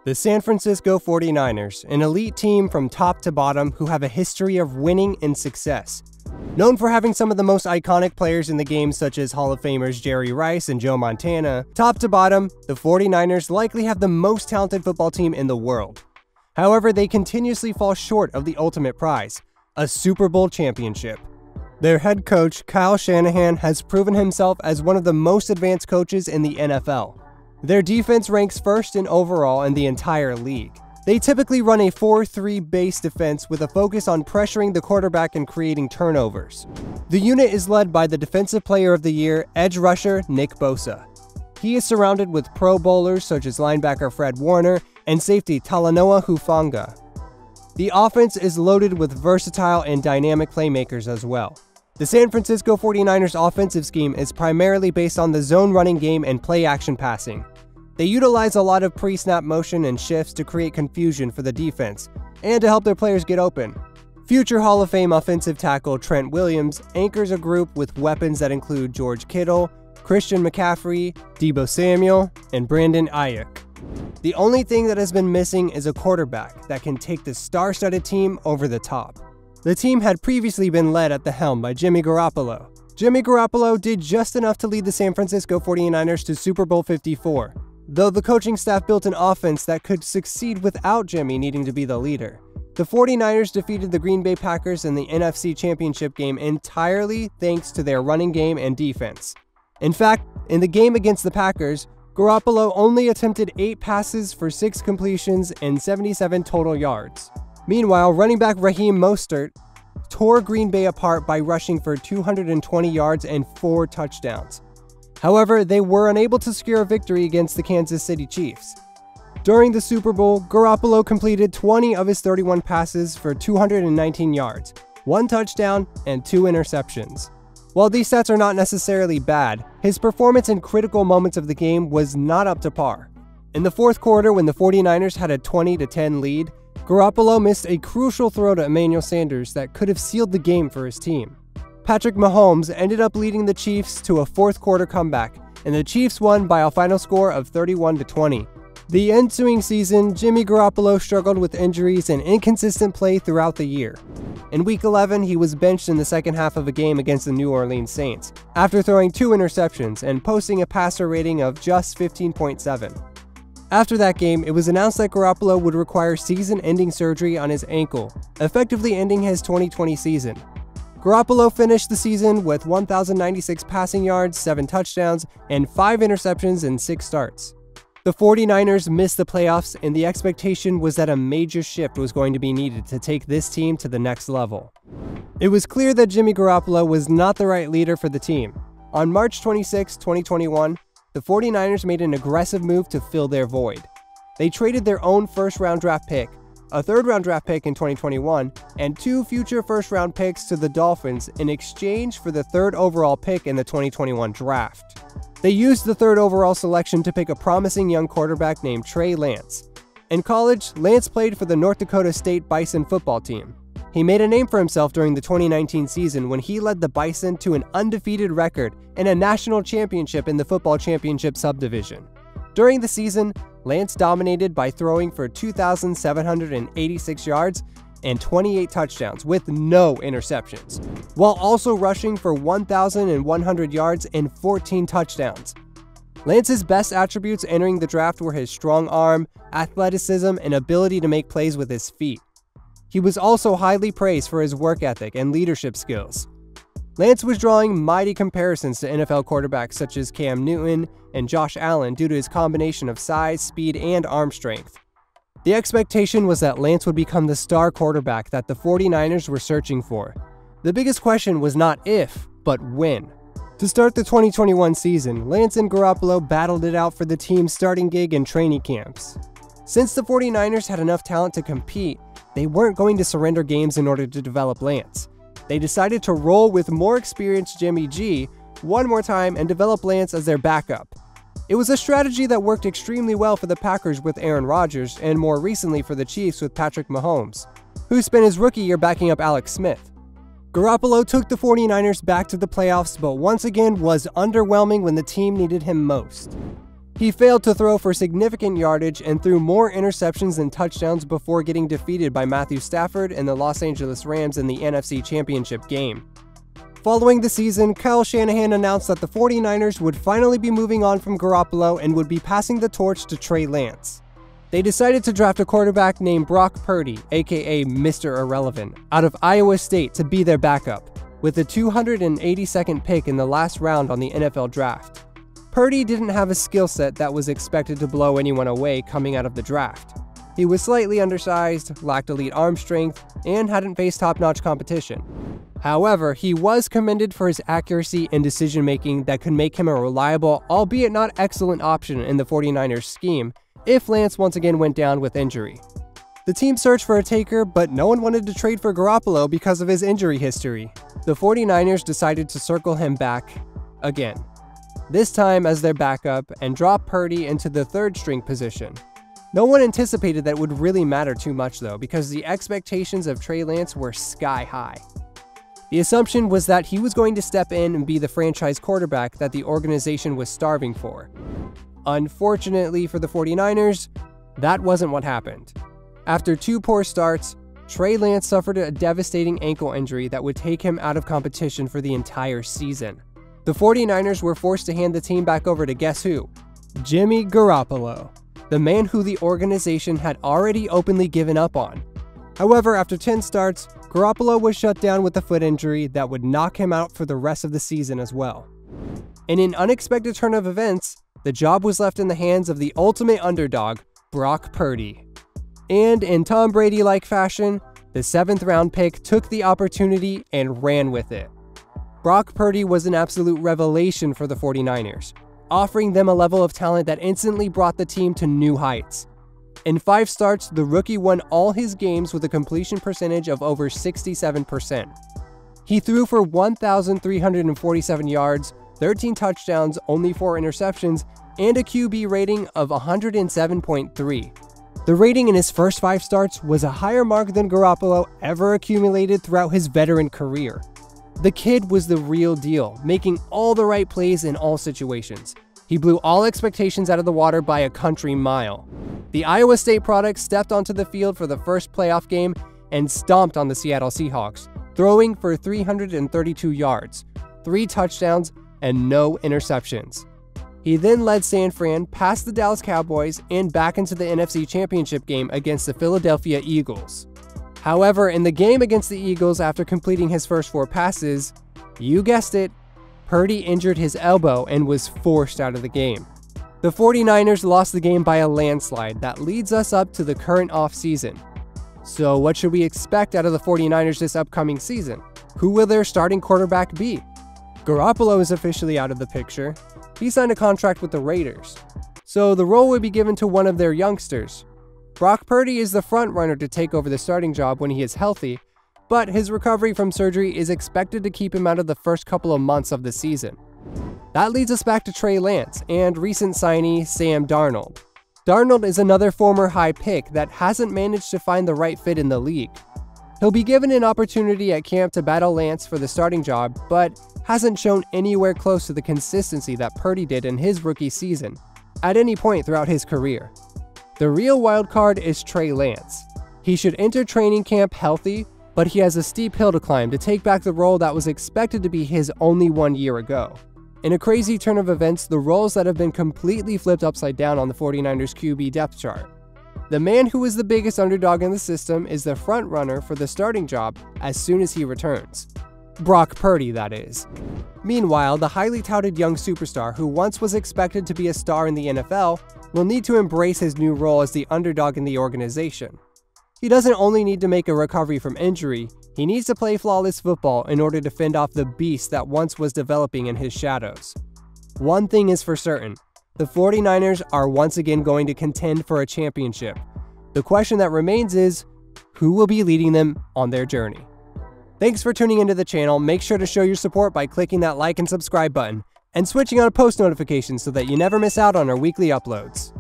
The San Francisco 49ers, an elite team from top to bottom who have a history of winning and success. Known for having some of the most iconic players in the game such as Hall of Famers Jerry Rice and Joe Montana, top to bottom, the 49ers likely have the most talented football team in the world. However, they continuously fall short of the ultimate prize, a Super Bowl championship. Their head coach, Kyle Shanahan, has proven himself as one of the most advanced coaches in the NFL. Their defense ranks first in overall in the entire league. They typically run a 4-3 base defense with a focus on pressuring the quarterback and creating turnovers. The unit is led by the Defensive Player of the Year, edge rusher Nick Bosa. He is surrounded with Pro Bowlers such as linebacker Fred Warner and safety Talanoa Hufanga. The offense is loaded with versatile and dynamic playmakers as well. The San Francisco 49ers offensive scheme is primarily based on the zone running game and play-action passing. They utilize a lot of pre-snap motion and shifts to create confusion for the defense and to help their players get open. Future Hall of Fame offensive tackle Trent Williams anchors a group with weapons that include George Kittle, Christian McCaffrey, Deebo Samuel, and Brandon Ayuk. The only thing that has been missing is a quarterback that can take the star-studded team over the top. The team had previously been led at the helm by Jimmy Garoppolo. Jimmy Garoppolo did just enough to lead the San Francisco 49ers to Super Bowl 54, though the coaching staff built an offense that could succeed without Jimmy needing to be the leader. The 49ers defeated the Green Bay Packers in the NFC Championship game entirely thanks to their running game and defense. In fact, in the game against the Packers, Garoppolo only attempted 8 passes for 6 completions and 77 total yards. Meanwhile, running back Raheem Mostert tore Green Bay apart by rushing for 220 yards and 4 touchdowns. However, they were unable to secure a victory against the Kansas City Chiefs. During the Super Bowl, Garoppolo completed 20 of his 31 passes for 219 yards, 1 touchdown, and 2 interceptions. While these stats are not necessarily bad, his performance in critical moments of the game was not up to par. In the fourth quarter, when the 49ers had a 20-10 lead, Garoppolo missed a crucial throw to Emmanuel Sanders that could have sealed the game for his team. Patrick Mahomes ended up leading the Chiefs to a fourth quarter comeback, and the Chiefs won by a final score of 31-20. The ensuing season, Jimmy Garoppolo struggled with injuries and inconsistent play throughout the year. In Week 11, he was benched in the second half of a game against the New Orleans Saints, after throwing 2 interceptions and posting a passer rating of just 15.7. After that game, it was announced that Garoppolo would require season-ending surgery on his ankle, effectively ending his 2020 season. Garoppolo finished the season with 1,096 passing yards, 7 touchdowns, and 5 interceptions in 6 starts. The 49ers missed the playoffs, and the expectation was that a major shift was going to be needed to take this team to the next level. It was clear that Jimmy Garoppolo was not the right leader for the team. On March 26, 2021, the 49ers made an aggressive move to fill their void. They traded their own first-round draft pick, a third-round draft pick in 2021, and 2 future first-round picks to the Dolphins in exchange for the 3rd overall pick in the 2021 draft. They used the 3rd overall selection to pick a promising young quarterback named Trey Lance. In college, Lance played for the North Dakota State Bison football team. He made a name for himself during the 2019 season when he led the Bison to an undefeated record and a national championship in the football championship subdivision. During the season, Lance dominated by throwing for 2,786 yards and 28 touchdowns with no interceptions, while also rushing for 1,100 yards and 14 touchdowns. Lance's best attributes entering the draft were his strong arm, athleticism, and ability to make plays with his feet. He was also highly praised for his work ethic and leadership skills. Lance was drawing mighty comparisons to NFL quarterbacks such as Cam Newton and Josh Allen due to his combination of size, speed, and arm strength. The expectation was that Lance would become the star quarterback that the 49ers were searching for. The biggest question was not if, but when. To start the 2021 season, Lance and Garoppolo battled it out for the team's starting gig in training camps. Since the 49ers had enough talent to compete, they weren't going to surrender games in order to develop Lance. They decided to roll with more experienced Jimmy G one more time and develop Lance as their backup. It was a strategy that worked extremely well for the Packers with Aaron Rodgers and more recently for the Chiefs with Patrick Mahomes, who spent his rookie year backing up Alex Smith. Garoppolo took the 49ers back to the playoffs, but once again was underwhelming when the team needed him most. He failed to throw for significant yardage and threw more interceptions than touchdowns before getting defeated by Matthew Stafford and the Los Angeles Rams in the NFC Championship game. Following the season, Kyle Shanahan announced that the 49ers would finally be moving on from Garoppolo and would be passing the torch to Trey Lance. They decided to draft a quarterback named Brock Purdy, aka Mr. Irrelevant, out of Iowa State to be their backup, with the 282nd pick in the last round on the NFL draft. Purdy didn't have a skill set that was expected to blow anyone away coming out of the draft. He was slightly undersized, lacked elite arm strength, and hadn't faced top-notch competition. However, he was commended for his accuracy and decision-making that could make him a reliable, albeit not excellent option in the 49ers scheme if Lance once again went down with injury. The team searched for a taker, but no one wanted to trade for Garoppolo because of his injury history. The 49ers decided to circle him back again, this time as their backup, and drop Purdy into the third-string position. No one anticipated that it would really matter too much though, because the expectations of Trey Lance were sky high. The assumption was that he was going to step in and be the franchise quarterback that the organization was starving for. Unfortunately for the 49ers, that wasn't what happened. After 2 poor starts, Trey Lance suffered a devastating ankle injury that would take him out of competition for the entire season. The 49ers were forced to hand the team back over to guess who? Jimmy Garoppolo, the man who the organization had already openly given up on. However, after 10 starts, Garoppolo was shut down with a foot injury that would knock him out for the rest of the season as well. In an unexpected turn of events, the job was left in the hands of the ultimate underdog, Brock Purdy. And in Tom Brady-like fashion, the 7th-round pick took the opportunity and ran with it. Brock Purdy was an absolute revelation for the 49ers, offering them a level of talent that instantly brought the team to new heights. In 5 starts, the rookie won all his games with a completion percentage of over 67%. He threw for 1,347 yards, 13 touchdowns, only 4 interceptions, and a QB rating of 107.3. The rating in his first 5 starts was a higher mark than Garoppolo ever accumulated throughout his veteran career. The kid was the real deal, making all the right plays in all situations. He blew all expectations out of the water by a country mile. The Iowa State product stepped onto the field for the first playoff game and stomped on the Seattle Seahawks, throwing for 332 yards, 3 touchdowns, and no interceptions. He then led San Fran past the Dallas Cowboys and back into the NFC Championship game against the Philadelphia Eagles. However, in the game against the Eagles after completing his first 4 passes, you guessed it, Purdy injured his elbow and was forced out of the game. The 49ers lost the game by a landslide that leads us up to the current offseason. So what should we expect out of the 49ers this upcoming season? Who will their starting quarterback be? Garoppolo is officially out of the picture. He signed a contract with the Raiders, so the role will be given to one of their youngsters. Brock Purdy is the front runner to take over the starting job when he is healthy, but his recovery from surgery is expected to keep him out of the first couple of months of the season. That leads us back to Trey Lance and recent signee Sam Darnold. Darnold is another former high pick that hasn't managed to find the right fit in the league. He'll be given an opportunity at camp to battle Lance for the starting job, but hasn't shown anywhere close to the consistency that Purdy did in his rookie season at any point throughout his career. The real wild card is Trey Lance. He should enter training camp healthy, but he has a steep hill to climb to take back the role that was expected to be his only 1 year ago. In a crazy turn of events, the roles that have been completely flipped upside down on the 49ers QB depth chart. The man who is the biggest underdog in the system is the front runner for the starting job as soon as he returns. Brock Purdy, that is. Meanwhile, the highly touted young superstar who once was expected to be a star in the NFL will need to embrace his new role as the underdog in the organization. He doesn't only need to make a recovery from injury, he needs to play flawless football in order to fend off the beast that once was developing in his shadows. One thing is for certain, the 49ers are once again going to contend for a championship. The question that remains is, who will be leading them on their journey? Thanks for tuning into the channel. Make sure to show your support by clicking that like and subscribe button, and switching on post notifications so that you never miss out on our weekly uploads.